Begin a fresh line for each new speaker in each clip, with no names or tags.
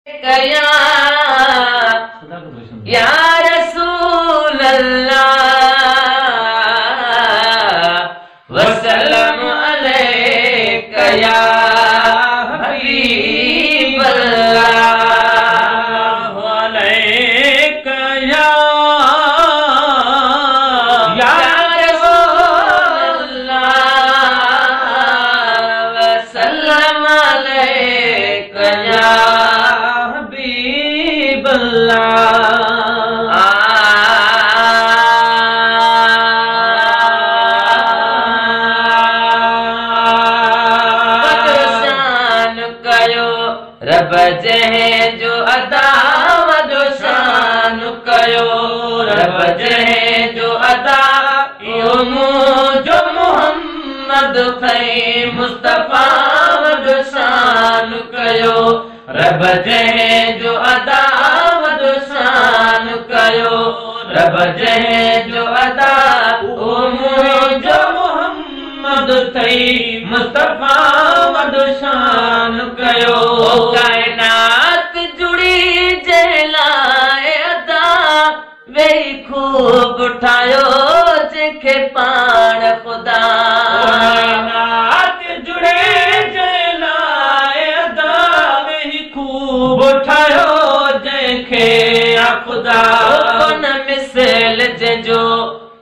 कया या रसूल अल्लाह वसल्लम अलैका या हबीब अल्लाह अलैका या रसूल अल्लाह वसल्लम अलैका या रब जंहिं जो अदा वॾो शान कयो रब जंहिं जो अदा इहो मुंहिंजो मुहम्मद खईं मुस्तफ़ा वॾो शान कयो रब जंहिं जो अदा वॾो शान कयो रब जंहिं जो अदा उहो मुंहिंजो मुहम्मद खईं मुस्तफ़ा वॾो शान कयो कायनात जुड़ी जंहिं लाइ अदा वेही खूब ठाहियो जंहिंखे पाण ख़ुदा कायनात जुड़े जंहिं लाइ अदा वेही खूब ठाहियो जंहिंखे ख़ुदा कोन मिसल जंहिंजो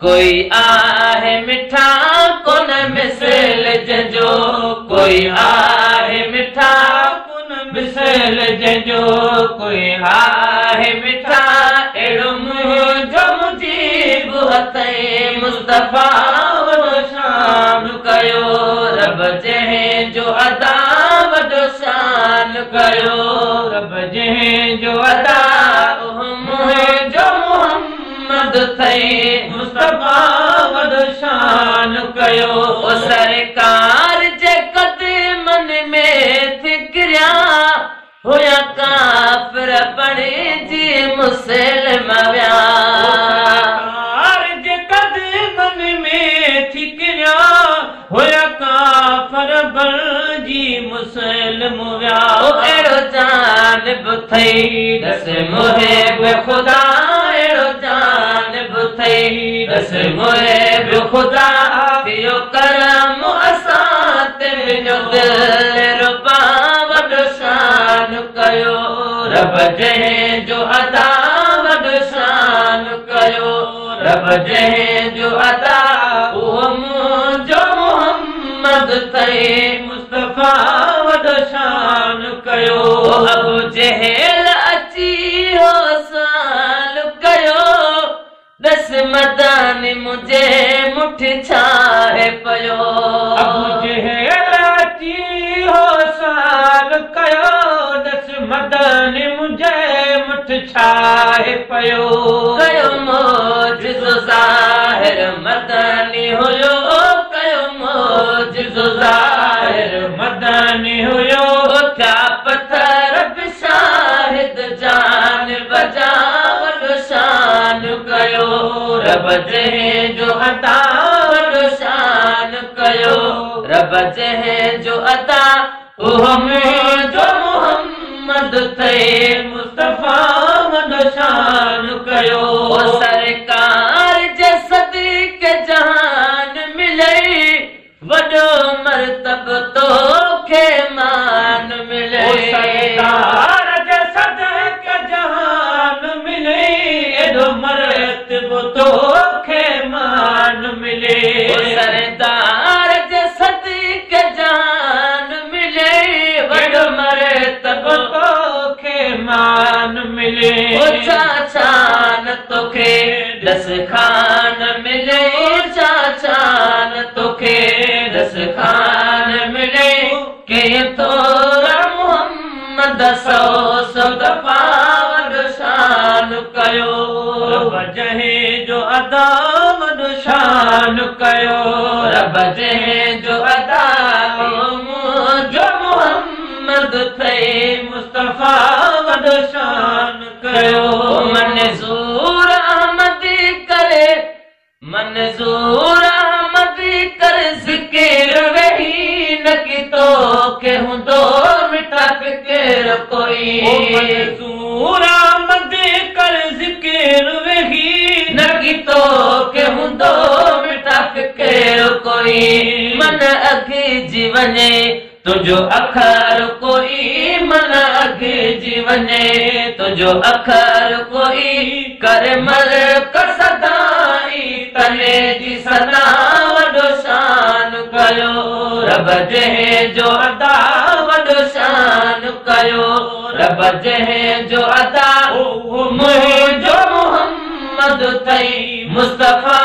कोई आहे मिठा कोन मिसल जंहिंजो कोई आहे मिठा मिसल जंहिंजो कोई आहे मिठा अहिड़ो मुंहिंजो मुजीब हथईं मुस्तफ़ा वॾो शान कयो रब जंहिं जो अदा वॾो शान कयो रब जंहिं जो अदा मुंहिंजो मुहम्मद थईं मुस्तफ़ा वॾो शान कयो सरकार जे क़दमनि में थी किरिया हुया काफ़िर बणिजी मुस्लिम विया सरकार जे क़दमनि में थी किरिया हुया काफ़िर बणिजी मुस्लिम विया अहिड़ो जानिब थई दस मुहिब ख़ुदा अहिड़ो जानिब थई दस मुहिब ख़ुदा थियो करम असां ते मुंहिंजो दिलि रुबा वॾो शान कयो रब जंहिं जो अदा वॾो शान कयो रब जंहिं जो अदा उहो मुंहिंजो मुहम्मद थईं मुस्तफ़ा वॾो शान कयो अबू जहल अची हो साल कयो दस मदानी मुझे मुठ छाए पयो अबू जहल अची हो साल कयो दस मदानी मुझे मुठ छाए पयो कयो मोजिज़ो ज़ाहिर मदानी हुयो कयो मोजिज़ो ज़ाहिर मदानी हुयो क्या पत्थर बि शाहिद जान बजा वॾो शान कयो रब जंहिं जो अदा वॾो शान कयो रब जंहिं जो अदा उहो मुंहिंजो मुहम्मद थईं मुस्तफ़ा वॾो शान कयो सरकार जे सदीक़े जहान मिलई वॾो मर्तबो तोखे मान मिले सरकार जे सदीक़े जहान मिलई एॾो मर्तबो तोखे मान मिले सरदार जे सदीक़े जहान मिले वॾो मर्तबो तोखे मान मिले चाचा न तोखे दस खान मिले चाचा न तोखे दस खान मिले के तोरा मुहम्मद सौ सौ दफ़ा वॾो शान कयो रब जंहिं जो अदा वॾो शान कयो रब जंहिं जो अदा मुंहिंजो मुहम्मद थईं मुस्तफ़ा वॾो शान कयो मंज़ूर अहमदी करे मंज़ूर अहमदी कर ज़िकिर वेही न की तो के हूंदो मिठा फिकिर कोई सूरा मद कर ज़िक्र वेही न की तो के हुंदो मिठा फिकर कोई मन अखि जी वञे तुझो अखर कोई मन अखि जी वञे तुझो अखर कोई करे मर कर सदाई तने जी सदा वॾो शान कयो रब जंहिंजो अदा वॾो शान कयो रब जंहिंजो अदा मुंहिंजो मुहम्मद थई मुस्तफ़ा